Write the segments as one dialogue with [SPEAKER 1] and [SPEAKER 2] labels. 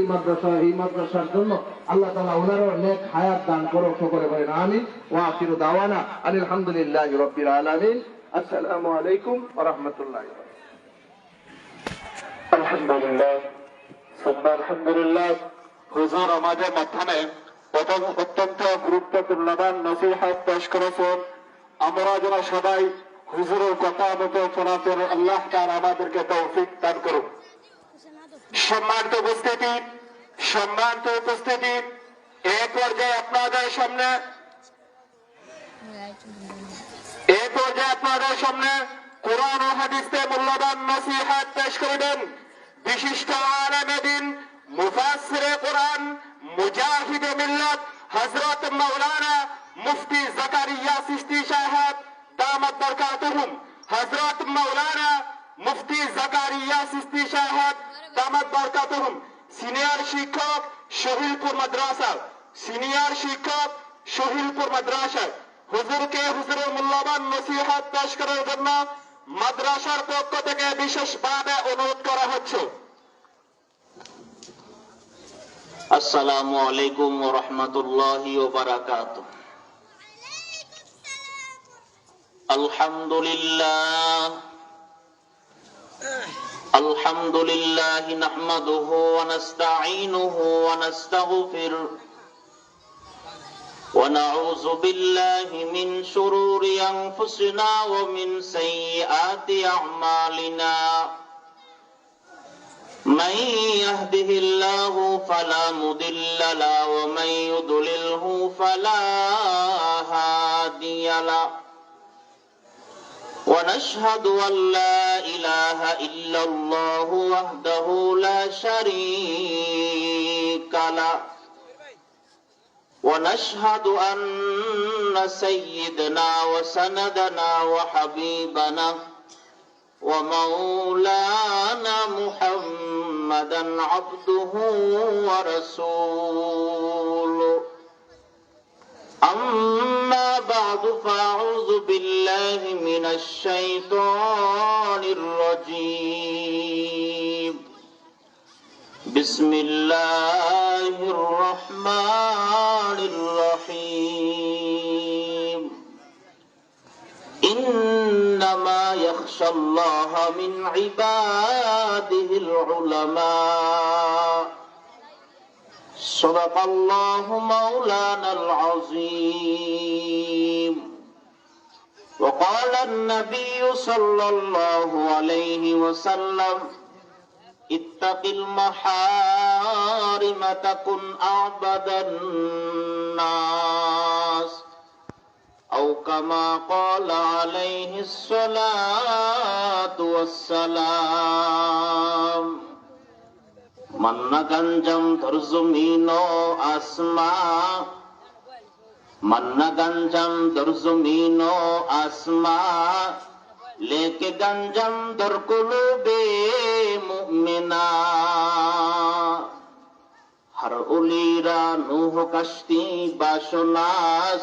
[SPEAKER 1] এই মাদ্রাসার জন্য আল্লাহ তাআলা ওনারও নেক হায়াত দান করো, সকলে বলেন আমিন। ওয়া আখিরু দাওয়ানা আলহামদুলিল্লাহি রাব্বিল আলামিন। আসসালামু আলাইকুম ওয়া রাহমাতুল্লাহি ওয়া বারাকাতুহু।
[SPEAKER 2] আলহামদুলিল্লাহ, আলহামদুলিল্লাহ। হুজুর আমাদের মাধ্যমে অত্যন্ত গুরুত্বপূর্ণবান নসিহত পেশ করেছেন। আমরা যেন সবাই হুজুরের কথা মতো চলাতে আল্লাহ তাআলা আমাদেরকে তৌফিক দান করুন। সম্মানিত উপস্থিতি, এই পর্যায়ে আপনাদের সামনে কোরআন ও হাদিসে মূল্যবান নসিহত পেশ করিবেন বিশিষ্ট আলেমে দ্বীন, মুফাসসিরে কোরআন, মুজাহিদে মিল্লাত হযরত মাওলানা মুফতি জাকারিয়া চিশতি সাহেব দামাত বরকাতুহুম। হযরত মাওলানা মুফতি জাকারিয়া চিশতি সাহেব দামাত বরকাতুহুম সিনিয়র শিক্ষক শহীদপুর মাদ্রাসা হুজুরের মূল্যবান নসিহত পেশ করার জন্য মাদ্রাসার পক্ষ থেকে বিশেষভাবে অনুরোধ করা হচ্ছে।
[SPEAKER 3] আসসালামু আলাইকুম ওয়া রাহমাতুল্লাহি ওয়া বারাকাতুহু। আলহামদুলিল্লাহ নাহমাদুহু ওয়া নাস্তাঈনুহু ওয়া নাস্তাগফিরুহ ওয়া নাউযু বিল্লাহি মিন শুরুরি আনফুসিনা ওয়া মিন সাইয়্যাতি আ'মালিনা। من يهده الله فلا مضل له ومن يضلله فلا هادي له ونشهد أن لا إله إلا الله وحده لا شريك له ونشهد أن سيدنا وسندنا وحبيبنا ومولانا محمدا عبده ورسوله أما بعد فأعوذ بالله من الشيطان الرجيم بسم الله الرحمن الرحيم إنما يخشى الله من عباده العلماء صدق الله مولانا العظيم. وقال النبي صلى الله عليه وسلم اتق المحارم تكن أعبد الناس أو كما قال عليه الصلاة والسلام. মান্না গঞ্জম ধর জমিন ও আসমা লেকে গঞ্জম ধর কুলুবে মুমিনা। হর উলিরা নূহ কাশতি বাসনাস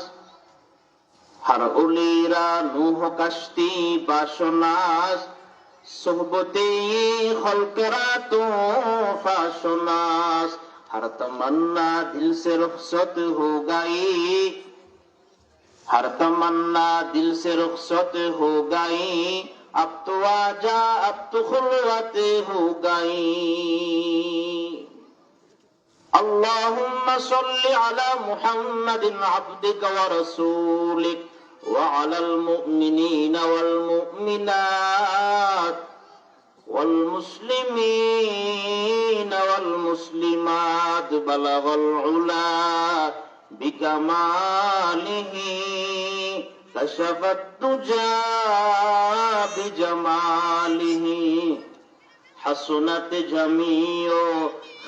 [SPEAKER 3] सोहबते खल्करा तो फाशनास। हर तमन्ना दिल से रुखसत हो गई अब तो आजा अब तो खुलवत हो गई। अल्लाहुम्मा सल्लि अला मुहम्मदिन अब्दिक व रसूलिक وعلى المؤمنين والمؤمنات والمسلمين والمسلمات بلغ العلا بكماله كشف الدجى بجماله حسنت جميع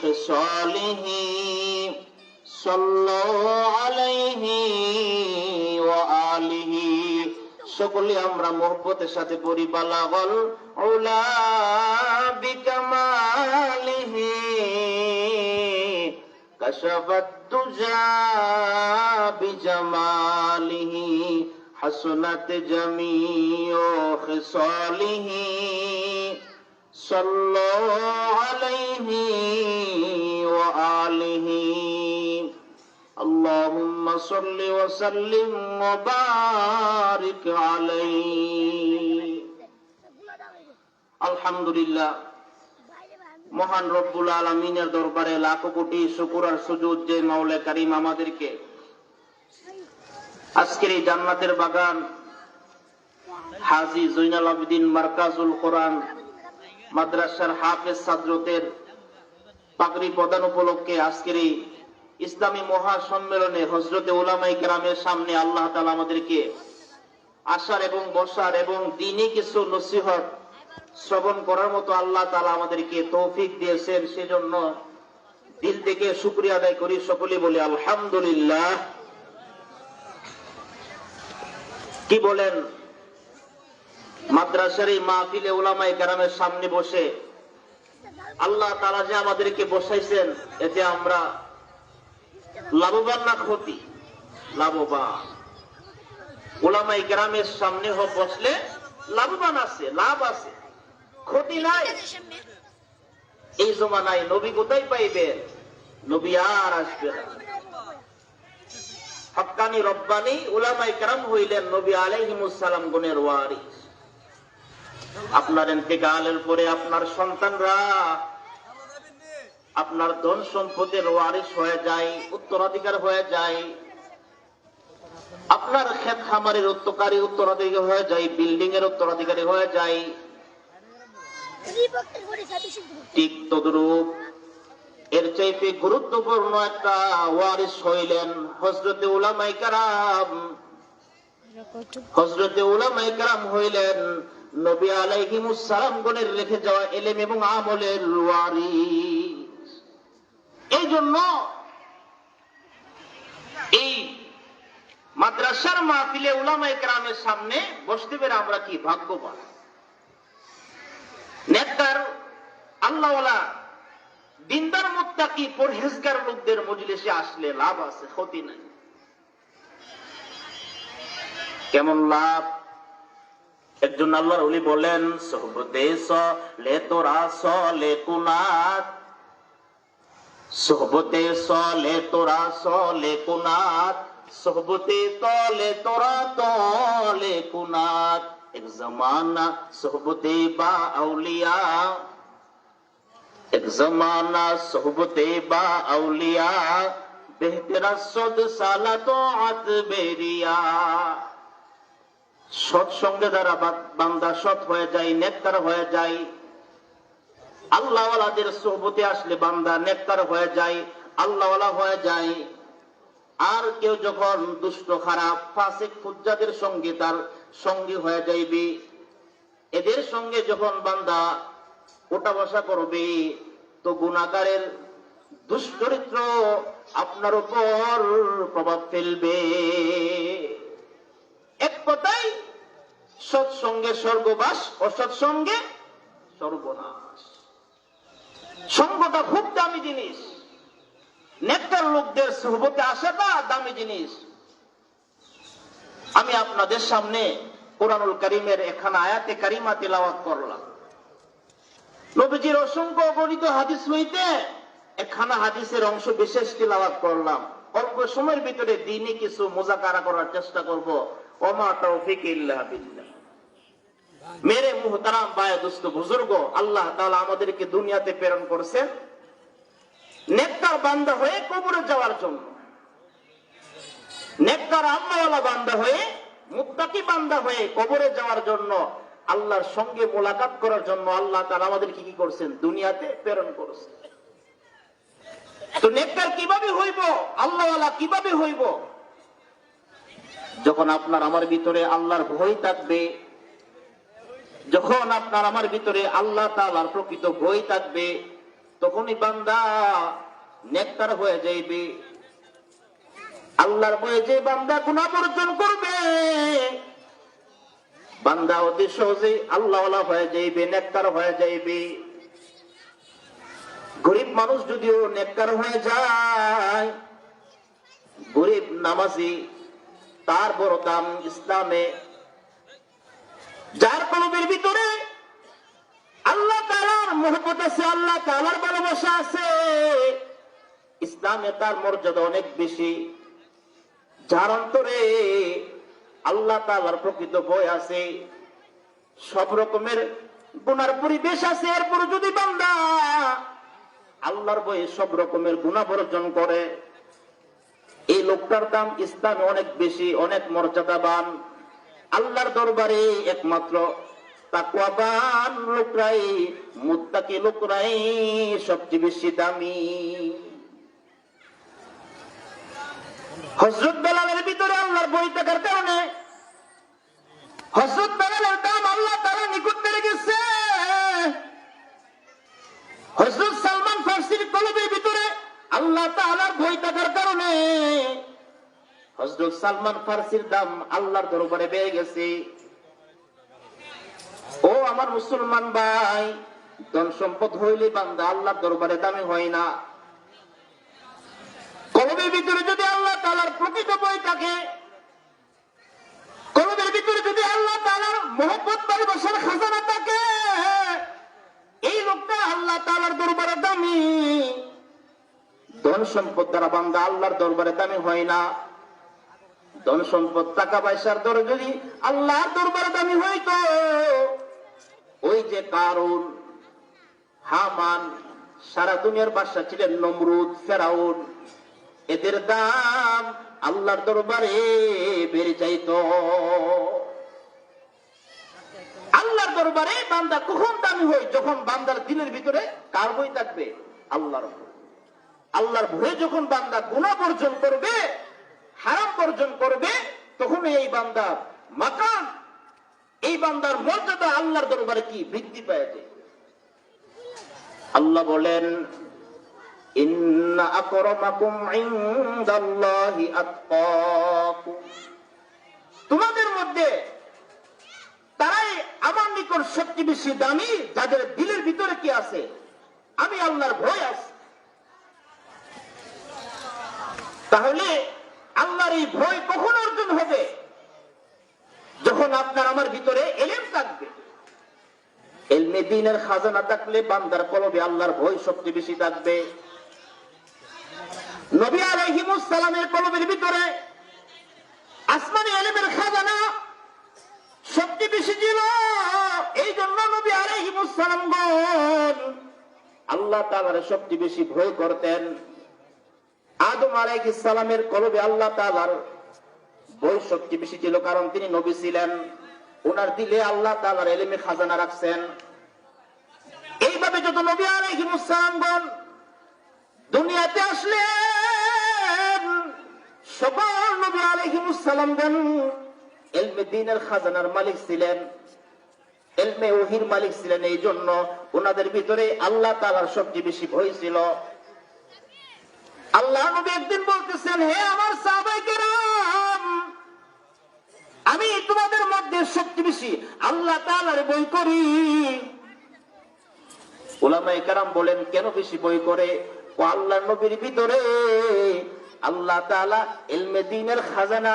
[SPEAKER 3] خصاله صلوا عليه وآله। সকলে আমরা মোহব্বতের সাথে পড়ি বালাগল উলা বিকামালিহি কাশাফাত দুজা বিজামালিহি হাসনাত জামিউ খিসালিহি সাল্লাল্লাহু আলাইহি ওয়া وسلم وبارك عليه আলহামদুলিল্লাহ মহান রব্বুল আলামিনের দরবারে লাখো কোটি শুকর আর সুজুদ যে মাওলা কারীম আমাদেরকে আজকের এই জান্নাতের বাগান হাজী জয়নাল আবেদিন মারকাজুল কোরআন মাদ্রাসার হাফেজ ছাত্রদের পাগড়ি প্রদান উপলক্ষে আজকের এই ইসলামী মহাসম্মেলনে হযরতে উলামায়ে কেরামের সামনে আল্লাহ তাআলা আমাদেরকে আসার এবং বসার এবং দ্বীনি কিছু নসিহত শ্রবণ করার মতো আল্লাহ তাআলা আমাদেরকে তৌফিক দিয়েছেন। সেজন্য দিল থেকে শুকরিয়া আদায় করি, সকলে বলি আলহামদুলিল্লাহ। কি বলেন, মাদ্রাসার এই মাহফিলে উলামায়ে কেরামের সামনে বসে আল্লাহ তাআলা যে আমাদেরকে বসাইছেন, এতে আমরা লাভবান না ক্ষতি? লাভবান। উলামায়ে কেরামের সামনে বসলে লাভবান আছে, লাভ আছে, ক্ষতি নাই। এই জমানায় নবী কোথায় পাইবেন? নবী আর আসবে না। হক্কানি রব্বানি উলামায়ে কেরাম হইলেন নবী আলাইহিমুস সালাম গুণের ওয়ারিস। আপনার ইন্তেকালের পরে আপনার সন্তানরা আপনার ধন সম্পদের ওয়ারিস হয়ে যায়, উত্তরাধিকার হয়ে যায়। আপনার ক্ষেত খামারের উত্তরাধিকারী হয়ে যায়, বিল্ডিং এর উত্তরাধিকারী হয়ে যায়। ঠিক তদ্রূপ এর চাইতে গুরুত্বপূর্ণ একটা ওয়ারিস হইলেন হযরতে উলামায়ে কেরাম। হযরতে উলামায়ে কেরাম হইলেন নবী আলাইহিমুস সালাম গণের রেখে যাওয়া ইলম এবং আমলের ওয়ারিস। এই জন্য এই মাদ্রাসার মাহফিলে উলামায়ে কেরামের সামনে বসতে পেরে আমরা কি ভাগ্যবান। নেককার আল্লাহওয়ালা দিনদার মুত্তাকি পরহেজগার লোকদের মজলিসে আসলে লাভ আছে, ক্ষতি নাই। কেমন লাভ? একজন আল্লাহর ওলি বলেন, সোহবতে সলে তোরা সলে কুনাত, সোহবতে সলে তোরা সলে কুনাত, সোহবতে তলে তোরা তলে কুনাত। এক জমানা সোহবতে বা আউলিয়া, এক জমানা সোহবতে বা আউলিয়া, বেহতেরা সদ সালা তোআত বেরিয়া। সৎসঙ্গে দ্বারা বান্দা সৎ হয়ে যায়, নেককার হয়ে যায়। আল্লাহওয়ালাদের সোহবতে আসলে বান্দা নেককার হয়ে যায়, আল্লাহওয়ালা হয়ে যায়। আর কেউ যখন দুষ্ট খারাপ ফাসিক ফুজ্জাদের সঙ্গে তার সঙ্গী হয়ে যাইবে, এদের সঙ্গে যখন বান্দা ওঠা বসা করবে, তো গুনাহগারের দুশ্চরিত্র আপনার উপর প্রভাব ফেলবে। এক কথায় সৎসঙ্গে স্বর্গবাস, অসৎসঙ্গে সর্বনাশ। সঙ্গটা খুব দামি জিনিস। নেককার লোকদের সোহবতে আসাটা দামি জিনিস। আমি আপনাদের সামনে কুরআনুল কারীমের একখানা আয়াতে কারিমা তিলাওয়াত করলাম। নবীজির অসংখ্য অগণিত হাদিস হইতে একখানা হাদিসের অংশ বিশেষ তিলাওয়াত করলাম। অল্প সময়ের ভিতরে দ্বীনি কিছু মুযাকারা করার চেষ্টা করব। ওমা তাওফীক ইল্লা বিল্লাহ। মেরে মুহতারাম ভাই দোস্ত বুজুর্গ, আল্লাহ তাআলা আমাদেরকে দুনিয়াতে প্রেরণ করেছেন নেককার বান্দা হয়ে কবরে যাওয়ার জন্য। নেককার আল্লাহওয়ালা বান্দা হয়ে, মুত্তাকি বান্দা হয়ে কবরে যাওয়ার জন্য, আল্লাহর সঙ্গে মোলাকাত করার জন্য আল্লাহ তাআলা আমাদেরকে কি করছেন? দুনিয়াতে প্রেরণ করেছেন। তো নেককার কিভাবে হইব, আল্লাহওয়ালা কিভাবে হইব? যখন আপনার আমার ভিতরে আল্লাহর ভয় থাকবে, যখন আপনার আমার ভিতরে আল্লাহ তাআলার প্রকৃত ভয় থাকবে, তখনই বান্দা নেককার হয়ে যাইবে। আল্লাহর ভয়ে যে বান্দা গুনাহ বর্জন করবে, বান্দা অতি সহজেই আল্লাহওয়ালা হয়ে যাইবে, নেককার হয়ে যাইবে। গরিব মানুষ যদিও নেককার হয়ে যায়, গরিব নামাজি তার বড় দাম ইসলামে। যার কলবের ভিতরে আল্লাহ তাআলার মহব্বত আছে, আল্লাহ তাআলার ভালোবাসা আছে, ইসলামে তার মর্যাদা অনেক বেশি। যার অন্তরে আল্লাহ তাআলার প্রকৃত ভয় আছে, সব রকমের গুনার পরিবেশ আছে, এরপর যদি বান্দা আল্লাহর ভয়ে সব রকমের গুনাহ বর্জন করে, এই লোকটার দাম ইসলামে অনেক বেশি, অনেক মর্যাদাবান। আল্লাহর দরবারে একমাত্র তাকওয়াবান লোকরাই, মুত্তাকি লোকরাই সবচেয়ে বেশি দামি। হযরত বেলালের ভিতরে আল্লাহর ভয় থাকার কারণে হযরত বেলালের দাম আল্লাহ তাআলা নিকট বেড়ে গেছে। হযরত সালমান ফারসির কলবের ভিতরে আল্লাহ তাআলার ভয় থাকার কারণে হযরত সালমান ফারসির দাম আল্লাহর দরবারে বেড়ে গেছে। ও আমার মুসলমান ভাই, ধন সম্পদ হইলে বান্দা আল্লাহর দরবারে দামি হয় না। কলবের ভিতরে যদি আল্লাহ তাআলার প্রকৃত ভয় থাকে, কলবের ভিতরে যদি আল্লাহ তাআলার মহব্বত ভালোবাসার খাজানা থাকে, এই লোকটা আল্লাহ তাআলার দরবারে দামি। ধন সম্পদ দ্বারা বান্দা আল্লাহর দরবারে দামি হয় না। ধন সম্পদ টাকা পয়সার দ্বারা যদি আল্লাহর দরবারে দামি হইতো, ওই যে কারুন, হামান, সারা দুনিয়ার বাদশা ছিলেন নমরুদ, ফেরাউন, এদের দাম আল্লাহর দরবারে বেড়ে যাইতো। আল্লাহর দরবারে বান্দা কখন দামি হয়? যখন বান্দার দিলের ভিতরে কার ভয় থাকবে? আল্লাহর ভয়। আল্লাহর ভয়ে যখন বান্দা গুনাহ বর্জন করবে, হারাম বর্জন করবে, তখন এই বান্দার মাকাম, এই বান্দার মর্যাদা আল্লাহর দরবারে কি বৃদ্ধি পায় যায়। আল্লাহ বলেন, ইন্না আকরামাকুম ইনদাল্লাহি আতকাকুম, তোমাদের মধ্যে তারাই আমার নিকট সবচেয়ে বেশি দামি, যাদের দিলের ভিতরে কি আছে? আমি আল্লাহর ভয় আছে। তাহলে আল্লাহর এই ভয় কখন অর্জন হবে? যখন আপনার আমার ভিতরে ইলম থাকবে। ইলমে দ্বীনের খাজানা থাকলে বান্দার কলবে আল্লাহর ভয় সবচেয়ে বেশি থাকবে। নবী আলাইহিমুস সালামের কলবের ভিতরে আসমানি ইলমের খাজানা সবচেয়ে বেশি ছিল। এই জন্য নবী আলাইহিমুস সালামগণ আল্লাহ তাআলার সবচেয়ে বেশি ভয় করতেন। আদম আলাইহিস সালামের কলবে আল্লাহ তাআলার ভয় সবচেয়ে বেশি ছিল, কারণ তিনি নবী ছিলেন। ওনার দিলে আল্লাহ তাআলার ইলমে খাজানা রাখছেন। এইভাবে যত নবী আলাইহিমুস সালামগণ দুনিয়াতে আসলেন, সকল নবী আলাইহিমুস সালামগণ ইলমে দ্বীনের খাজানার মালিক ছিলেন, ইলমে ওহীর মালিক ছিলেন। এই জন্য ওনাদের ভিতরে আল্লাহ তাআলার সবচেয়ে বেশি ভয় ছিল। আল্লাহ নবী একদিন বলতেছেন, হে আমার সাহাবায়ে কেরাম, আমি তোমাদের মধ্যে সবচেয়ে বেশি আল্লাহ তাআলার ভয় করি। উলামায়ে কেরাম বলেন, কেন বেশি ভয় করে? ও আল্লাহর নবীর ভিতরে আল্লাহ তাআলা ইলমে দ্বীনের খাজানা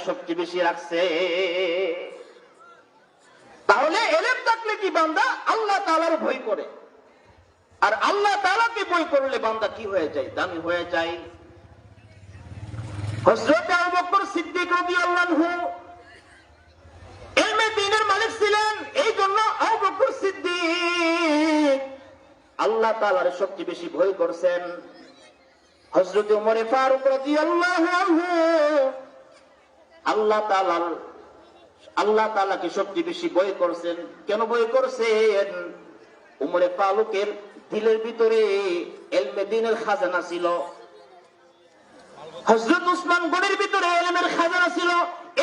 [SPEAKER 3] সবচেয়ে বেশি রাখছে। তাহলে ইলম থাকলে কি বান্দা আল্লাহ তাআলার ভয় করে, আর আল্লাহ তাআলাকে ভয় করলে বান্দা কি হয়ে যায়? দামি হয়ে যায়। হযরত আবু বকর সিদ্দিক রাদিয়াল্লাহু আনহু ইলমে দ্বীনের মালিক ছিলেন। এই জন্য আবু বকর সিদ্দিক আল্লাহ তাআলার সবচেয়ে বেশি ভয় করছেন। হযরত ওমর ফারুক রাদিয়াল্লাহু আনহু আল্লাহ তাআলাকে সবচেয়ে বেশি ভয় করছেন। কেন ভয় করছেন? ওমর ফারুকের দিলের ভিতরে ইলমে দ্বীনের খাজানা ছিল। হযরত উসমান গনির ভিতরে ইলমের খাজানা ছিল।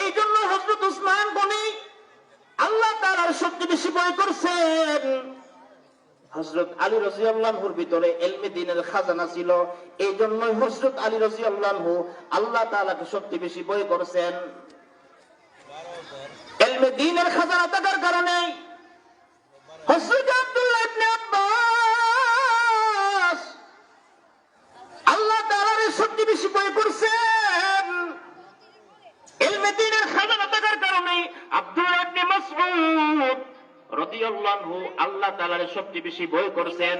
[SPEAKER 3] এই জন্য হযরত উসমান গনি আল্লাহ তাআলার সবচেয়ে বেশি ভয় করছেন। হযরত আলী রাদিয়াল্লাহু আনহুর ভিতরে ইলমে দ্বীনের খাজানা ছিল। এই জন্য হযরত আলী রাদিয়াল্লাহু আনহু আল্লাহ তাআলাকে সবচেয়ে বেশি ভয় করছেন। ইলমে দ্বীনের খাজানা থাকার কারণে হযরত আব্দুল্লাহ ইবনে আব্বাস আল্লাহ তাআলার সবচেয়ে বেশি ভয় করছেন। ইলমে দ্বীনের খাজানা থাকার কারণে আব্দুল্লাহ ইবনে মাসউদ রাদিয়াল্লাহু আনহু আল্লাহ তাআলার সবচেয়ে বেশি ভয় করছেন।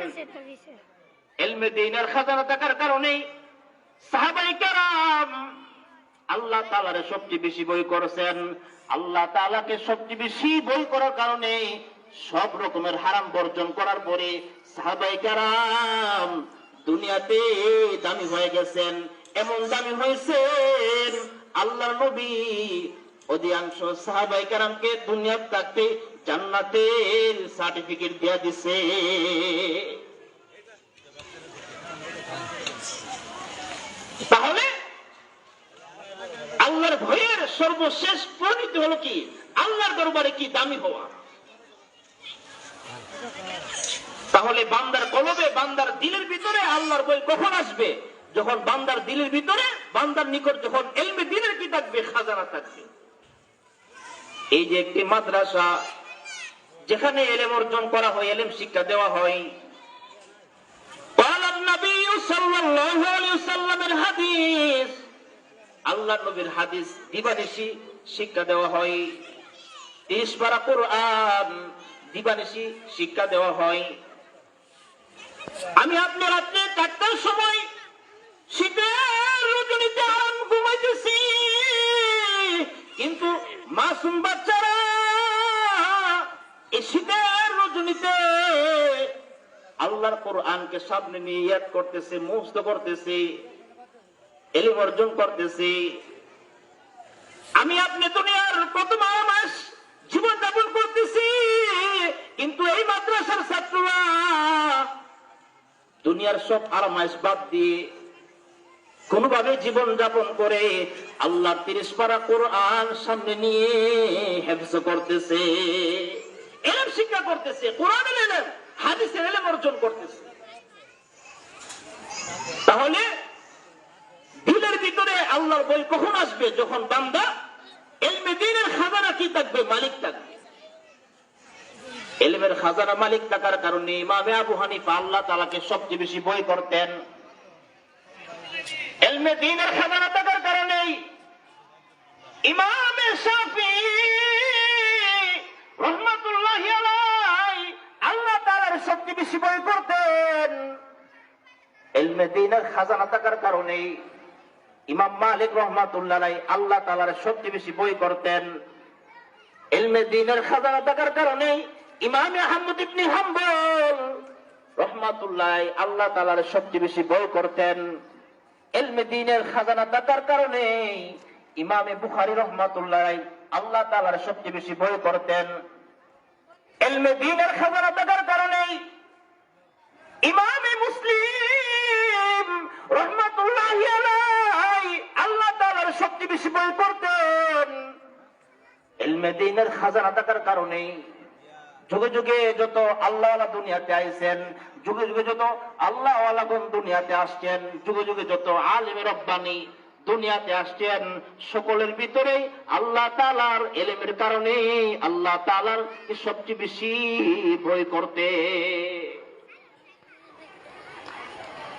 [SPEAKER 3] ইলমে দ্বীনের খাজানা থাকার কারণে সাহাবায়ে কেরাম আল্লাহ তাআলার সবচেয়ে বেশি বই করেছেন। আল্লাহ তাআলাকে সবচেয়ে বেশি বই করার কারণে সব রকমের হারাম বর্জন করার পরে সাহাবায়ে কেরাম দুনিয়াতে দামি হয়ে গেছেন। এমন দামি হয়েছেন আল্লাহর নবী অধিকাংশ সাহাবায়ে কেরামকে দুনিয়াতে থাকতে জান্নাতের সার্টিফিকেট দিয়ে দিছে। তাহলে আল্লাহর ভয়ের সর্বশেষ পরিণতি হলো কি? আল্লাহর দরবারে কি দামি হওয়া। তাহলে বান্দার কলবে, বান্দার দিলের ভিতরে আল্লাহর ভয় কখন আসবে? যখন বান্দার দিলের ভিতরে, বান্দার নিকট যখন ইলমে দ্বীনের কি থাকবে, খাজানা থাকবে। এই যে একটি মাদ্রাসা যেখানে ইলম অর্জন করা হয়, ইলম শিক্ষা দেওয়া হয়, قال النبي صلى الله عليه وسلم الحديث, আল্লাহর নবীর হাদিস দিবানিশি শিক্ষা দেওয়া হয়। 30 পারা কোরআন দিবানিশি শিক্ষা দেওয়া হয়। আমি আপনি রাত্রে 4টার সময় শীতের রজনীতে আরাম ঘুমাইতেছি, কিন্তু মাসুম বাচ্চারা এই শীতের রজনীতে আল্লাহর কোরআনকে সামনে নিয়ে ইয়াদ করতেছে, মুখস্থ করতেছে, ইলম অর্জন করতেছে। আমি আপনি দুনিয়ার প্রথম মাস জীবন যাপন করতেছি, কিন্তু এই মাদ্রাসার ছাত্ররা দুনিয়ার সব আরামাইশ বাদ দিয়ে কোনভাবে জীবন যাপন করে আল্লাহর 30 পারা কোরআন সামনে নিয়ে হেফজ করতেছে, ইলম শিক্ষা করতেছে, কোরআনের ইলম, হাদিসের ইলম অর্জন করতেছে। তাহলে দিলের ভিতরে আল্লাহর ভয় কখন আসবে? যখন বান্দা ইলমে দ্বীনের খাজানা কি থাকবে, মালিক থাকবে। ইলমের খাজানা মালিক থাকার কারণে ইমামে আবু হানিফা আল্লাহ তাআলাকে সবচেয়ে বেশি ভয় করতেন। ইলমে দ্বীনের খাজানা থাকার কারণে ইমামে শাফিঈ রাহমাতুল্লাহি আলাইহি আল্লাহ তাআলার সবচেয়ে বেশি ভয় করতেন। ইলমে দ্বীনের খাজানা থাকার কারণে ইমাম মালিক রাহমাতুল্লাহ আলাইহি আল্লাহ তাআলার সবচেয়ে বেশি ভয় করতেন। ইলমে দ্বীনের খাজানা থাকার কারণে ইমাম আহমদ ইবনে হাম্বল রাহমাতুল্লাহ আলাইহি আল্লাহ তাআলার সবচেয়ে বেশি ভয় করতেন। ইলমে দ্বীনের খাজানা থাকার কারণে ইমাম বুখারী রাহমাতুল্লাহ আলাইহি আল্লাহ তাআলার সবচেয়ে বেশি ভয় করতেন। ইলমে দ্বীনের খাজানা থাকার কারণে ইমাম মুসলিম রাহমাতুল্লাহি আলাইহি আল্লাহ তাআলার সবচেয়ে বেশি ভয় করতেন। ইলমে দ্বীনের খাজানা থাকার কারণে যুগে যুগে যত আল্লাহওয়ালা দুনিয়াতে আইছেন, যুগে যুগে যত আল্লাহওয়ালাগণ দুনিয়াতে আসছেন, যুগে যুগে যত আলেমে রব্বানি দুনিয়াতে আসছেন, সকলের ভিতরে আল্লাহ তাআলার ইলমের কারণে আল্লাহ তাআলার সবচেয়ে বেশি ভয় করতে।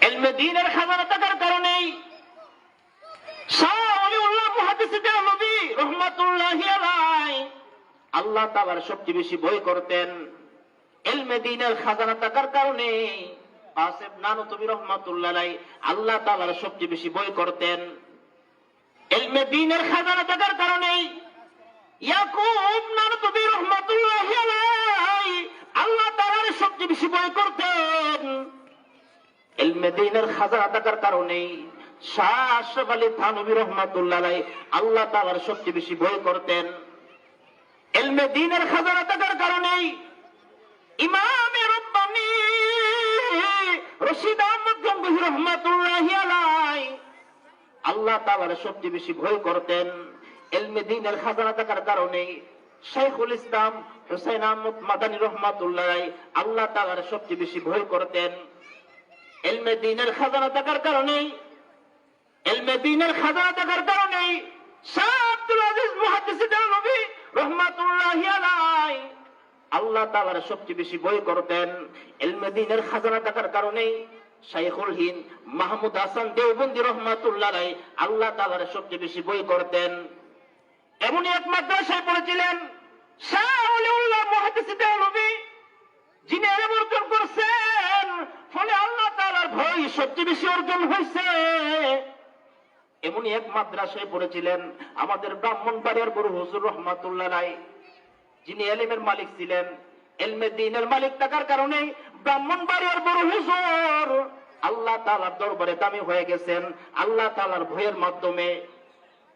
[SPEAKER 3] ইলমে দ্বীনের খাজানা থাকার কারণে শাহ ওলিউল্লাহ মুহাদ্দিস দেওবন্দি রাহমাতুল্লাহি আলাইহি আল্লাহ তাআলার সবচেয়ে বেশি ভয় করতেন। ইলমে দ্বীনের খাজানা থাকার কারণে কাসিম নানুতুবি রাহমাতুল্লাহ আলাইহি আল্লাহ তাআলার সবচেয়ে বেশি ভয় করতেন। ইলমে দ্বীনের খাজানা থাকার কারণে ইয়াকুব নানুতুবি রাহমাতুল্লাহি আলাইহি আল্লাহ তাআলার সবচেয়ে বেশি ভয় করতেন। ইলমে দ্বীনের খাজানা থাকার কারণে শাহ আশরাফ আলী থানভী রাহমাতুল্লাহ আলাইহি আল্লাহ তাআলার সবচেয়ে বেশি ভয় করতেন। ইলমে দ্বীনের খাজানা থাকার কারণে ইমাম রব্বানি রশিদ আহমদ গঙ্গোহী রাহমাতুল্লাহি আলাইহি আল্লাহ তাআলার সবচেয়ে বেশি ভয় করতেন। ইলমে দ্বীনের খাজানা থাকার কারণে শাইখুল ইসলাম হুসাইন আহমদ মাদানী রাহমাতুল্লাহ আলাইহি আল্লাহ তাআলার সবচেয়ে বেশি ভয় করতেন। ইলমে দ্বীনের খাজানা থাকার কারণে, ইলমে দ্বীনের খাজানা থাকার কারণে শাহ আব্দুল আজিজ মুহাদ্দিস দেওবন্দি রাহমাতুল্লাহি আলাইহি আল্লাহ তাআলার সবচেয়ে বেশি ভয় করতেন। ইলমে দ্বীনের খাজানা থাকার কারণে শাইখুল হিন্দ মাহমুদ হাসান দেওবন্দি রাহমাতুল্লাহ আলাইহি আল্লাহ তাআলার সবচেয়ে বেশি ভয় করতেন। এমনই এক মাদ্রাসায় পড়েছিলেন শাহ ওলিউল্লাহ মুহাদ্দিস দেওবন্দি, যিনি ইলম অর্জন করছেন, ফলে আল্লাহ তাআলার ভয় সবচেয়ে বেশি অর্জন হয়েছে। এমনই এক মাদ্রাসায় পড়েছিলেন আমাদের ব্রাহ্মণবাড়িয়ার বড় হুজুর রহমাতুল্লাহ আলাই, যিনি এলেমের মালিক ছিলেন। এলমে দ্বীনের মালিক থাকার কারণে ব্রাহ্মণবাড়িয়ার বড় হুজুর আল্লাহ তাআলার দরবারে দামি হয়ে গেছেন। আল্লাহ তাআলার ভয়ের মাধ্যমে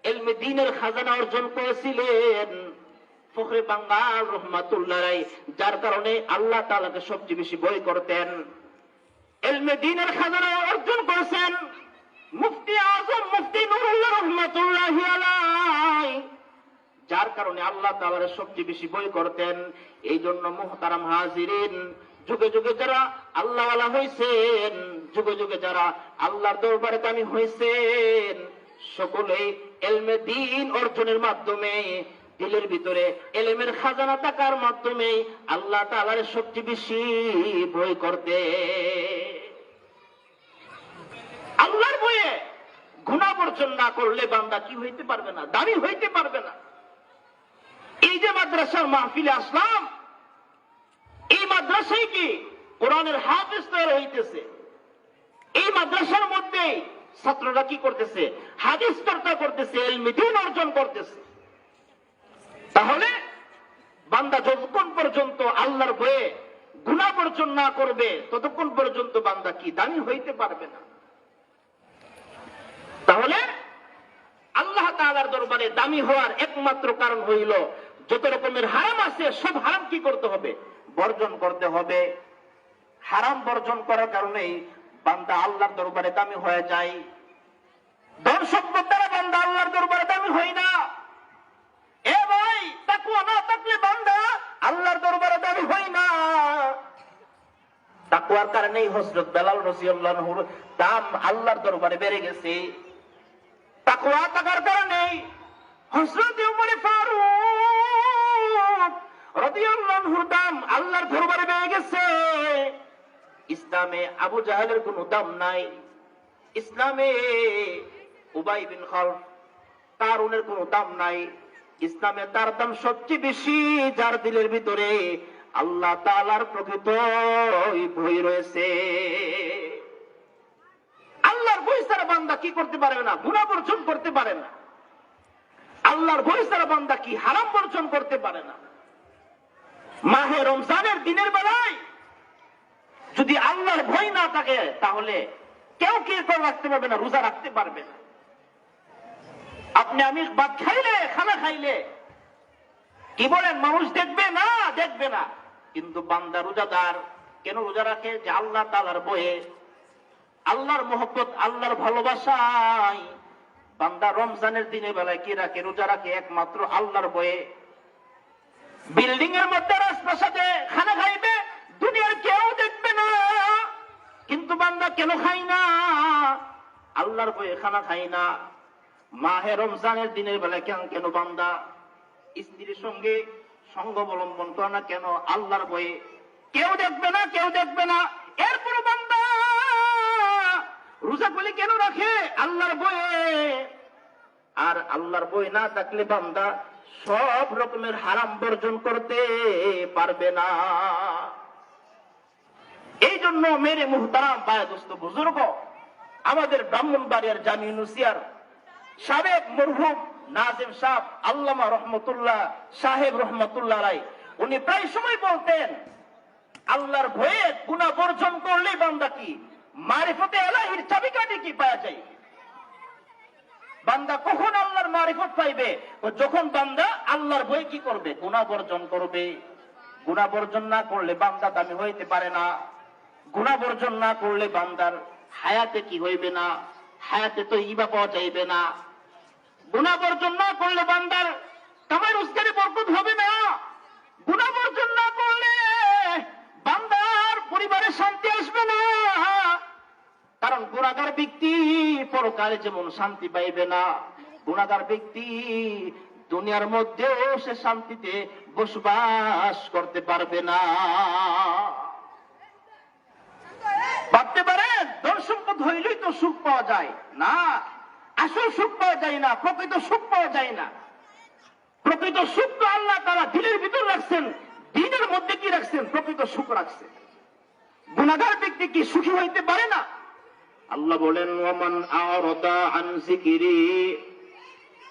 [SPEAKER 3] এলমে দ্বীনের খাজানা অর্জন করেছিলেন ফখরে বাঙ্গাল রহমাতুল্লাহ আলাই, যার কারণে আল্লাহ তাআলাকে সবচেয়ে বেশি ভয় করতেন। এলমে দ্বীনের খাজানা অর্জন করেছেন মুফতি আজম মুফতি নুরুল্লাহ রহমাতুল্লাহি আলাই, যার কারণে আল্লাহ তাআলার সবচেয়ে বেশি ভয় করতেন। এই জন্য মুহতারাম হাজিরিন, যুগে যুগে যারা আল্লাহওয়ালা হয়েছেন, যুগে যুগে যারা আল্লাহর দরবারে দামি হয়েছেন, সকলেই এলমে দ্বীন অর্জনের মাধ্যমে, দিলের ভিতরে এলেমের খাজানা থাকার মাধ্যমে আল্লাহ তাআলার সবচেয়ে বেশি ভয় করতে। আল্লাহর ভয়ে গুনাহ বর্জন না করলে বান্দা কি হইতে পারবে না? দামি হইতে পারবে না। এই যে মাদ্রাসার মাহফিলে আসলাম, এই মাদ্রাসায় কি কোরআনের হাফেজ তৈরি হইতেছে। এই মাদ্রাসার মধ্যে ছাত্ররা কি করতেছে? হাদিস চর্চা করতেছে, ইলমে দ্বীন অর্জন করতেছে। তাহলে বান্দা যতক্ষণ পর্যন্ত আল্লাহর ভয়ে গুনাহ বর্জন না করবে ততক্ষণ পর্যন্ত বান্দা কি দামি হইতে পারবে না। তাহলে আল্লাহ তাআলার দরবারে দামি হওয়ার একমাত্র কারণ হইল যত রকমের হারাম আছে সব হারাম কি করতে হবে? বর্জন করতে হবে। হারাম বর্জন করার কারণেই বান্দা আল্লাহর দরবারে দামি হয়ে যায়। ধন সম্পদ দ্বারা বান্দা আল্লাহর দরবারে দামি হয় না। এ ভাই, তাকওয়া না থাকলে বান্দা আল্লাহর দরবারে দামি হয় না। তাকওয়ার কারণেই হযরত বেলাল রাদিয়াল্লাহু আনহুর দাম আল্লাহর দরবারে বেড়ে গেছে। তাকওয়া থাকার কারণেই হযরত ওমর ফারুক রাদিয়াল্লাহু আনহুর দাম আল্লাহর দরবারে বেড়ে গেছে। ইসলামে আবু জাহেলের কোনো দাম নাই। ইসলামে উবাই বিন খালফ কারুনের কোনো দাম নাই। ইসলামে তার দাম সবচেয়ে বেশি যার দিলের ভিতরে আল্লাহ তাআলার প্রকৃত ভয় রয়েছে। আল্লাহর ভয় ছাড়া বান্দা কি করতে পারে না? গুনাহ বর্জন করতে পারে না। আল্লাহর ভয় ছাড়া বান্দা কি হারাম বর্জন করতে পারে না। মাহে রমজানের দিনের বেলায় যদি আল্লাহর ভয় না থাকে তাহলে কেউ কি রাখতে পারবে না, রোজা রাখতে পারবে না। আপনি আমিষ ভাত খাইলে, খানা খাইলে কি বলেন? মানুষ দেখবে না, দেখবে না। কিন্তু বান্দা রোজাদার কেন রোজা রাখে? যে আল্লাহ তাআলার ভয়ে, আল্লাহর মহব্বত, আল্লাহর ভালোবাসায় বান্দা রমজানের দিনের বেলায় কি রাখে? রোজা রাখে একমাত্র আল্লাহর ভয়ে। বিল্ডিং এর মধ্যে রাজপ্রাসাদে খানা খাইবে, দুনিয়ার কেউ দেখবে না, কিন্তু বান্দা কেন খাই না? আল্লাহর ভয়ে খানা খাই না। মাহে রমজানের দিনের বেলায় কেন বান্দা স্ত্রীর সঙ্গে সঙ্গ অবলম্বন করে না? কেন? আল্লাহর ভয়ে। কেউ দেখবে না, কেউ দেখবে না। এরপর বান্দা রোজা বলে কেন রাখে? আল্লাহর ভয়ে। আর আল্লাহর ভয় না থাকলে বান্দা সব রকমের হারাম বর্জন করতে পারবে না। এই জন্য মেরে মুহতারাম বায়াদোস্ত বুজুর্গ, আমাদের ব্রাহ্মণবাড়িয়ার জামি নুসিয়ার সাবেক মরহুম নাজিম সাহেব আল্লামা রহমতুল্লাহ সাহেব রহমতুল্লাহ আলাই, উনি প্রায় সময় বলতেন আল্লাহর ভয়ে গুনাহ বর্জন করলে বান্দা কি মারিফতে ইলাহির চাবিকাঠি কি পাওয়া যায়। বান্দা কখন আল্লাহর মারিফত পাইবে? যখন বান্দা আল্লাহর ভয়ে কি করবে? গুনাহ বর্জন করবে। গুনাহ বর্জন না করলে বান্দা দামি হইতে পারে না। গুনাহ বর্জন না করলে বান্দার হায়াতে কি হইবে না? হায়াতে তো ইবা পাওয়া যাইবে না। গুনাহ বর্জন না করলে বান্দার কামাই রোজগারে বরকত হবে না। গুনাহ বর্জন না করলে বান্দার পরিবারে শান্তি আসবে না। কারণ গুনাহগার ব্যক্তি পরকালে যেমন শান্তি পাইবে না, গুনাহগার ব্যক্তি দুনিয়ার মধ্যেও সে শান্তিতে বসবাস করতে পারবে না। ভাবতে পারেন ধন সম্পদ হইলেই তো সুখ পাওয়া যায় না। আসল সুখ পাওয়া যায় না, প্রকৃত সুখ পাওয়া যায় না। প্রকৃত সুখ তো আল্লাহ তাআলা দিলের ভিতর রাখছেন, দিনের মধ্যে কি রাখছেন? প্রকৃত সুখ রাখছেন। গুনাহগার ব্যক্তি কি সুখী হইতে পারে না? আল্লাহ বলেন ওয়ামান আ'রাদা আন যিকরি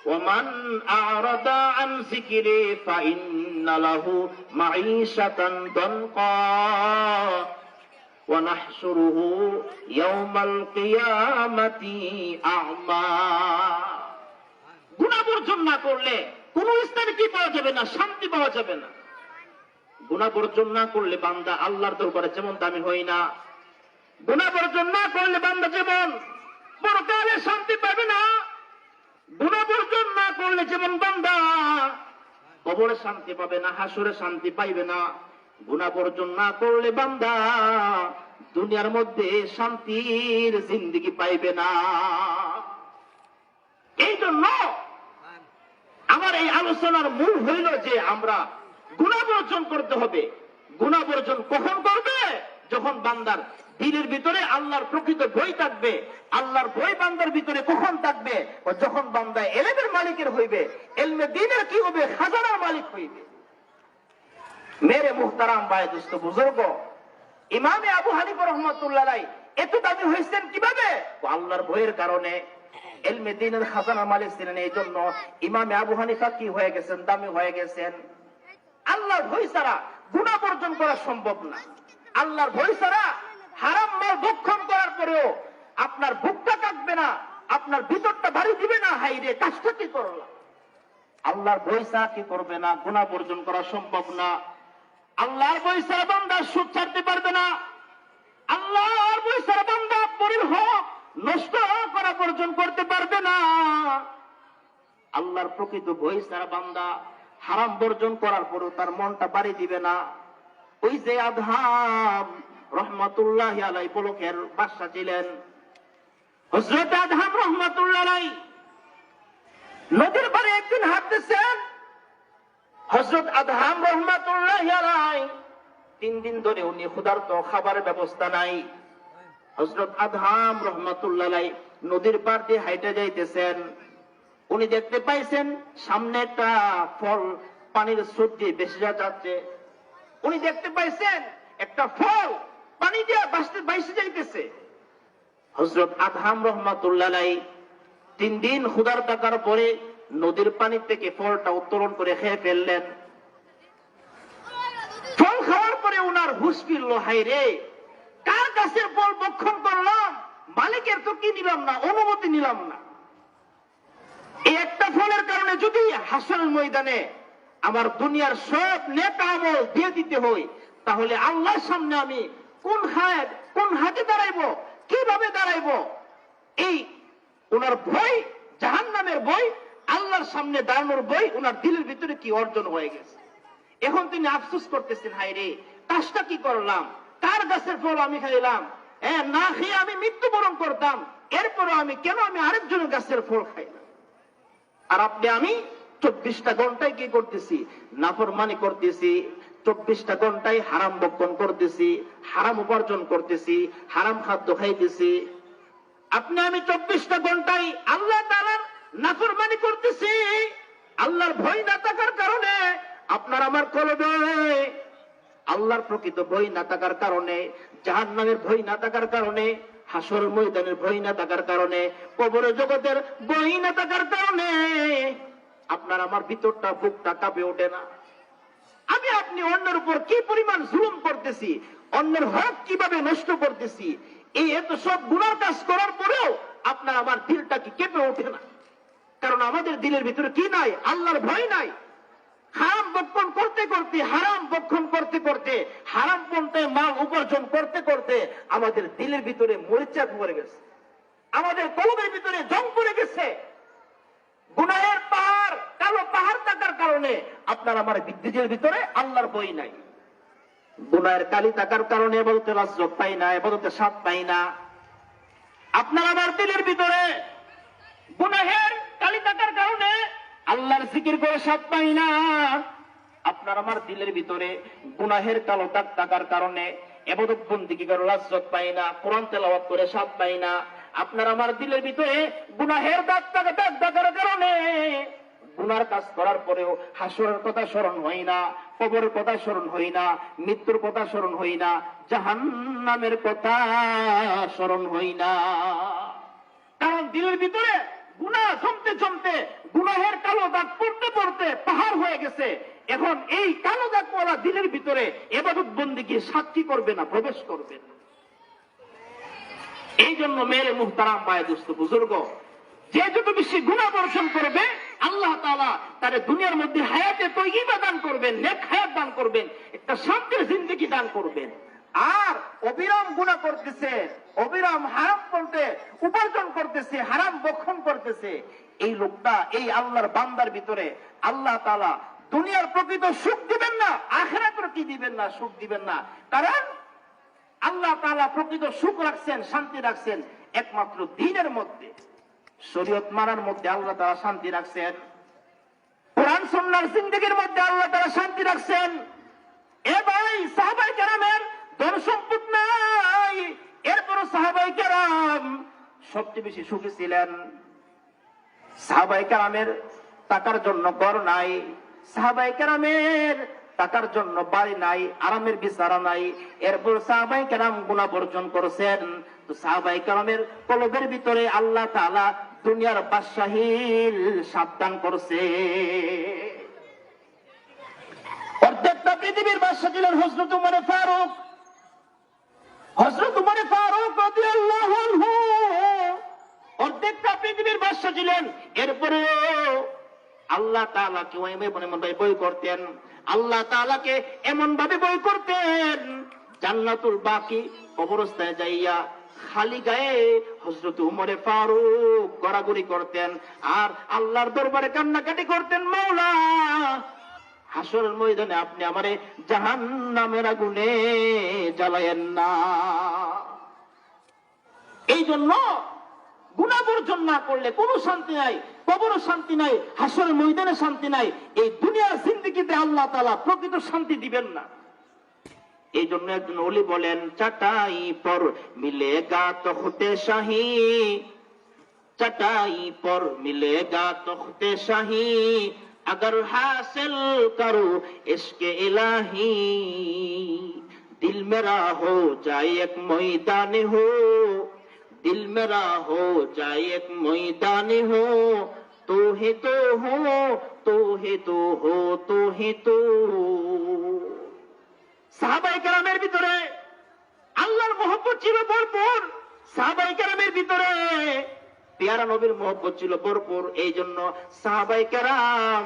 [SPEAKER 3] ওয়ামান আ'রাদা আন যিকরি ফাইন্না লাহু মাঈশাতান দানকা ওয়া নাহশুরুহু ইয়াওমাল কিয়ামাতি আ'মা। গুনাহ বর্জন না করলে কোন স্থানে কি পাওয়া যাবে না? শান্তি পাওয়া যাবে না। গুনাহ বর্জন না করলে বান্দা আল্লাহর দরবারে যেমন দামি হয় না, গুনাহ বর্জন না করলে বান্দা যেমন পরকালে শান্তি পাবে না, গুনাহ বর্জন না করলে যেমন বান্দা কবরে শান্তি পাবে না, হাসরে শান্তি পাইবে না, গুনাহ বর্জন না করলে বান্দা দুনিয়ার মধ্যে শান্তির জিন্দেগি পাইবে না। এই জন্য আমার এই আলোচনার মূল হইল যে আমরা গুনাহ বর্জন করতে হবে। গুনাহ বর্জন কখন করবে? যখন বান্দার দিলের ভিতরে আল্লাহর প্রকৃত ভয় থাকবে। আল্লাহর ভয় বান্দার ভিতরে কখন থাকবে? যখন বান্দা এলেমের মালিকের হইবে। এলমে দ্বীনের কি হবে? খাজানার মালিক হইবে। মেরে মুহতারাম ভাই দোস্ত বুজুর্গ, ইমামে আবু হানিফা রাহমাতুল্লাহ আলাইহি এত দামি হয়েছেন কিভাবে? আল্লাহর ভয়ের কারণে। এলমে দ্বীনের খাজানার মালিক ছিলেন, এই জন্য ইমামে আবু হানিফা কি হয়ে গেছেন? দামি হয়ে গেছেন। আল্লাহর ভয় ছাড়া গুনাহ বর্জন করা সম্ভব না। আল্লাহর ভয় ছাড়া হারাম মাল ভক্ষণ করার পরেও আপনার বুকটা কাটবে না, আপনার ভিতরটা ভারী দিবে না, হাই রে কাজটা কি করলাম। আল্লাহর ভয় ছাড়া কি করবে না? গুনাহ বর্জন করা সম্ভব না। আল্লাহর ভয় ছাড়া বান্দা সুদ ছাড়তে পারবে না। আল্লাহর ভয় ছাড়া বান্দা পরের হক নষ্ট করা বর্জন করতে পারবে না। আল্লাহর প্রকৃত ভয় ছাড়া বান্দা হারাম বর্জন করার পরেও তার মনটা বাড়ি দিবে না। ওই যে আদহাম রহমাতুল্লাহি আলাইহি বলকের বাদশা ছিলেন, হযরত আদহাম রহমাতুল্লাহি আলাইহি নদীর পাড়ে একদিন হাঁটতেছেন। হযরত আদহাম রহমাতুল্লাহি আলাইহি 3 দিন ধরে উনি ক্ষুধার্ত, খাবারের ব্যবস্থা নাই। হযরত আদহাম রহমাতুল্লাহি আলাইহি নদীর পাড় দিয়ে হাইটে যাইতেছেন। উনি দেখতে পাইছেন সামনে একটা ফল পানির স্রোত দিয়ে ভেসে যাচ্ছে। উনি দেখতে পাইছেন একটা ফল পানি দিয়ে ভাসতে যাইতেছে। হযরত আদহাম রাহমাতুল্লাহ আলাইহি 3 দিন ক্ষুধার থাকার পরে নদীর পানি থেকে ফলটা উত্তোলন করে খেয়ে ফেললেন। ফল খাওয়ার পরে ওনার হুঁশ ফিরল, হায় রে কার গাছের ফল ভক্ষণ করলাম, মালিকের তো কি নিলাম না, অনুমতি নিলাম না। এই একটা ফলের কারণে যদি হাসরের ময়দানে আমার দুনিয়ার সব নেক আমল দিয়ে দিতে হয়, তাহলে আল্লাহর সামনে আমি কোন হাতে দাঁড়াইবো, কিভাবে দাঁড়াইবো? এই ওনার ভয়, জাহান্নামের ভয়, আল্লাহর সামনে দাঁড়ানোর ভয় ওনার দিলের ভিতরে কি অর্জন হয়ে গেছে। এখন তিনি আফসোস করতেছেন, হায় রে কাজটা কি করলাম, কার গাছের ফল আমি খাইলাম, না খেয়ে আমি মৃত্যুবরণ করতাম, এরপরে আমি কেন আরেকজনের গাছের ফল খাইলাম। আর আমি 24টা ঘন্টায় কি করতেছি? নাফরমানি করতেছি। 24টা ঘন্টায় হারাম ভক্ষণ করতেছি, হারাম উপার্জন করতেছি, হারাম খাদ্য খাইতেছি। আমি 24টা ঘন্টায় আল্লাহ তাআলার নাফরমানি করতেছি। আল্লাহর ভয় না থাকার কারণে আপনার আমার কলবে আল্লাহর প্রকৃত ভয় না থাকার কারণে, জাহান্নামের ভয় না থাকার কারণে, হাসর ময়দানের ভয় না থাকার কারণে, কবরের জগতের ভয় না থাকার কারণে আপনার আমার ভিতরটা বুকটা কাঁপে ওঠে না। আপনি অন্যের উপর কি পরিমাণ জুলুম করতেছি, অন্যের হক কিভাবে নষ্ট করতেছি, এই এত সব গুনার কাজ করার পরেও আপনার আমার দিলটা কি কেঁপে ওঠে না? কারণ আমাদের দিলের ভিতরে কি নাই? আল্লাহর ভয় নাই। হারাম ভক্ষণ করতে করতে, হারাম ভক্ষণ করতে করতে, হারাম পন্থায় মাল উপার্জন করতে করতে আমাদের দিলের ভিতরে মরিচা পড়ে গেছে, আমাদের কলবের ভিতরে জং পড়ে গেছে। গুনাহের পাহাড়, কালো পাহাড় থাকার কারণে আপনার আমার দিলের ভিতরে আল্লাহর ভয় নাই। গুনাহের কালি থাকার কারণে বলতে লাজ্জত পাই না, বলতে স্বাদ পাই না। আপনার আমার দিলের ভিতরে গুনাহের কালি থাকার কারণে আল্লাহর জিকির করে স্বাদ পাই না। আপনার আমার দিলের ভিতরে গুনাহের কালো দাগ থাকার কারণে ইবাদত বন্দেগী করে লাজ্জত পাই না, কোরআন তেলাওয়াত করে স্বাদ পাই না। আপনার আমার দিলের ভিতরে গুনাহের দাগ থাকার কারণে গুনার কাজ করার পরেও হাসরের কথা স্মরণ হয় না, কবরের কথা স্মরণ হয় না, মৃত্যুর কথা স্মরণ হয় না, জাহান্নামের কথা স্মরণ হয় না। কারণ দিলের ভিতরে গুনাহ জমতে জমতে গুনাহের কালো দাগ পড়তে পড়তে পাহাড় হয়ে গেছে। এখন এই কালো দাগওয়ালা দিলের ভিতরে ইবাদত বন্দেগী সাক্ষী করবে না, প্রবেশ করবে না। এই জন্য মেরে মুহতারাম ভাই দোস্ত বুজুর্গ, যে যত বেশি গুনাহ বর্জন করবে আল্লাহ তাআলা তার দুনিয়ার মধ্যে হায়াতে তয়্যিবা দান করবেন, নেক হায়াত দান করবেন, একটা শান্তির জিন্দেগি দান করবেন। আর অবিরাম গুনাহ করতেছে, অবিরাম হারাম বলতে উপার্জন করতেছে, হারাম ভক্ষণ করতেছে, এই লোকটা এই আল্লাহর বান্দার ভিতরে আল্লাহ তাআলা দুনিয়ার প্রকৃত সুখ দিবেন না, আখিরাতের কি দিবেন না, সুখ দিবেন না। কারণ আল্লাহ তাআলা প্রকৃত সুখ রাখছেন, শান্তি রাখছেন একমাত্র দ্বীনের মধ্যে, শরীয়ত মানার মধ্যে আল্লাহ তাআলা শান্তি রাখছেন, কোরআন সুন্নাহর জিন্দেগির মধ্যে আল্লাহ তাআলা শান্তি রাখছেন। এ ভাই, সাহাবায়ে কেরামের ধন সম্পদ নাই, এরপর সাহাবায়ে কেরাম সবচেয়ে বেশি সুখী ছিলেন। সাহাবায়ে কেরামের টাকার জন্য ঘর নাই, সাহাবায়ে কেরামের টাকার জন্য বাড়ি নাই, আরামের বিছানা নাই, এরপর সাহাবায়ে কেরাম গুনাহ বর্জন করেছেন। তো সাহাবায়ে কেরামের কলবের ভিতরে আল্লাহ তাআলা দুনিয়ার বাদশাহীর সাবধান করছে। অর্ধেকটা পৃথিবীর বাদশা ছিলেন হযরত ওমর ফারুক। হযরত ওমর ফারুক রাদিয়াল্লাহু আনহু অর্ধেকটা পৃথিবীর বাদশা ছিলেন। এরপরে আল্লাহ তাআলাকে এমন ভাবে বই করতেন, আল্লাহ তাআলাকে এমন ভাবে বই করতেন, জান্নাতুল বাকি কবরস্থানে যাইয়া খালি গায়ে হযরত ওমর ফারুক গড়াগড়ি করতেন আর আল্লাহর দরবারে কান্নাকাটি করতেন, মাওলা হাসরের ময়দানে আপনি আমারে জাহান্নামের আগুনে জ্বালায়েন না। এই জন্য গুনাহ বর্জন না করলে কোনো শান্তি নাই, কবরে শান্তি নাই, হাসরের ময়দানে শান্তি নাই, এই দুনিয়ার জিন্দেগিতে আল্লাহ তাআলা প্রকৃত শান্তি দিবেন না। এই জন্য একজন ওলি বলেন, চাটাই পর মিলেগা তখতে শাহী, চাটাই পর মিলেগা তখতে শাহী, अगर हासिल करो इश्क़ इलाही, दिल मेरा हो जाए एक मैदान हो, दिल मेरा हो जाए एक मैदान हो, तू ही तो हो, तू ही तो हो, तू ही तो। সাহাবায়ে কেরামের ভিতরে আল্লাহর মহব্বত ছিল ভরপুর, সাহাবায়ে কেরামের ভিতরে পেয়ারা নবীর মহব্বত ছিল ভরপুর। এই জন্য সাহাবায়ে কেরাম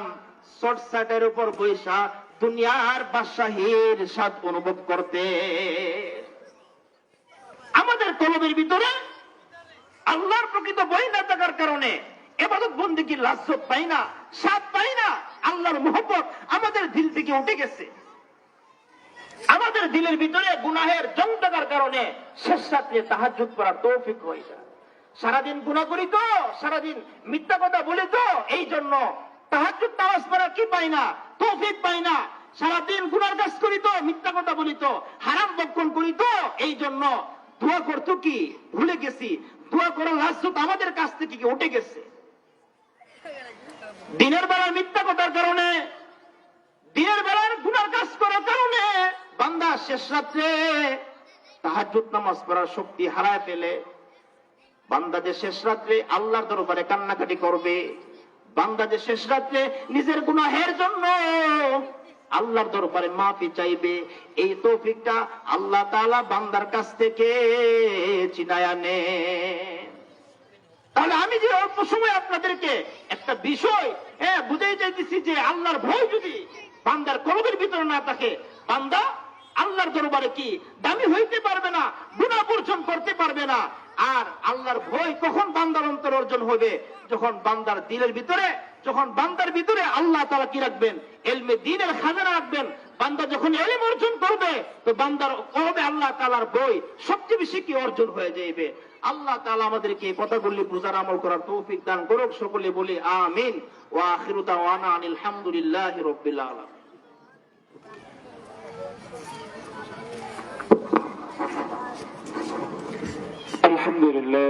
[SPEAKER 3] শর্টসাটের উপর বৈশা দুনিয়ার বাদশাহীর স্বাদ অনুভব করতে। আমাদের কলবের ভিতরে আল্লাহর প্রকৃত ভয় না থাকার কারণে ইবাদত বন্দেগীর লাজ্জত পাই না, স্বাদ পাই না, আল্লাহর মহব্বত আমাদের দিল থেকে উঠে গেছে। আমাদের দিলের ভিতরে গুনাহের জং থাকার কারণে শেষ রাত্রে তাহাজ্জুদ করার তৌফিক হয় না। সারাদিন গুনাহ করি তো, সারাদিন মিথ্যা কথা বলি তো, এই জন্য তাহাজ্জুদ নামাজ পড়ার কি পাই না, তৌফিক পাই না। সারাদিন গুনার কাজ করি তো, মিথ্যা কথা বলি তো, হারাম ভক্ষণ করি তো, এই জন্য দোয়া করতো কি ভুলে গেছি, দোয়া করার লাজ্জত আমাদের কাছ থেকে কি উঠে গেছে। দিনের বেলায় মিথ্যা কথার কারণে, দিনের বেলার গুনার কাজ করার কারণে বান্দা শেষ রাত্রে তাহাজ্জুদ নামাজ পড়ার শক্তি হারায় ফেলে। বান্দা যে শেষ রাত্রে আল্লাহর দরবারে কান্নাকাটি করবে, বান্দা যে শেষ রাত্রে নিজের গুনাহের জন্য আল্লাহর দরবারে মাফি চাইবে, এই তৌফিকটা আল্লাহ তাআলা বান্দার কাছ থেকে চিনায়া নেন। তাহলে আমি যে অল্প সময় আপনাদেরকে একটা বিষয় বুঝাই চাইতেছি যে আল্লাহর ভয় যদি বান্দার কলবের ভিতরে না থাকে, বান্দা আল্লাহর দরবারে কি দামি হইতে পারবে না, গুনাহ বর্জন করতে পারবে না। আর আল্লাহর ভয় কখন বান্দার অন্তর অর্জন হবে? যখন বান্দার দিলের ভিতরে, যখন বান্দার ভিতরে আল্লাহ তাআলা কি রাখবেন, ইলমে দ্বীনের খাজানা রাখবেন। বান্দা যখন ইলম অর্জন করবে তো বান্দার কলবে আল্লাহ তাআলার ভয় সবচেয়ে বেশি কি অর্জন হয়ে যাবে। আল্লাহ তাআলা আমাদেরকে এই কথাগুলি বুঝার আমল করার তৌফিক দান করুক। সকলে বলি আমিন। ওয়া আখিরু দাওয়ানা আনিল হামদুলিল্লাহি রাব্বিল আলামিন।
[SPEAKER 4] আলহামদুলিল্লাহ,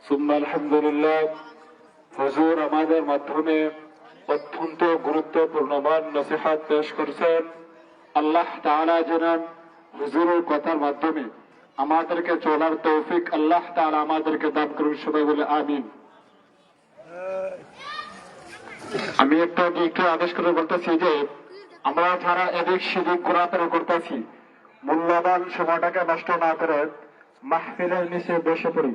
[SPEAKER 4] সুম্মা আলহামদুলিল্লাহ। হুজুর আমাদের মাধ্যমে অত্যন্ত গুরুত্বপূর্ণবান নসিহত পেশ করছেন। আল্লাহ তাআলা যেন হুজুরের কথার মাধ্যমে আমাদেরকে চলার তৌফিক আল্লাহ তাআলা আমাদেরকে দান করুন, সবাই বলে আমিন। আমি একটু আদেশ করে বলতেছি যে আমরা যারা এদিক সেদিক ঘোরাফেরা করতেছি, মূল্যবান সময়টাকে নষ্ট না করে মাহফিলের নিচে বসে পড়ি।